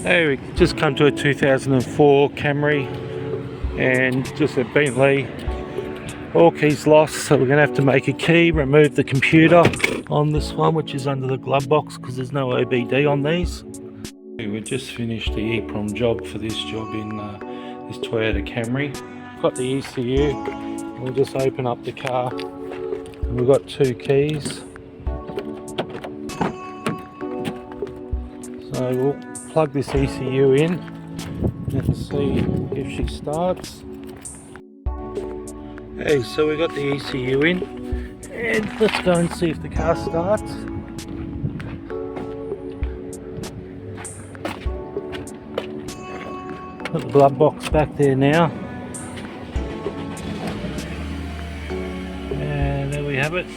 Hey, we just come to a 2004 Camry and just a Bentley. All keys lost, so we're going to have to make a key, remove the computer on this one, which is under the glove box because there's no OBD on these. We just finished the EEPROM job for this job in this Toyota Camry. Got the ECU, we'll just open up the car and we've got two keys. So we'll plug this ECU in and see if she starts. Hey, so we got the ECU in and let's go and see if the car starts. Put the glove box back there now. And there we have it.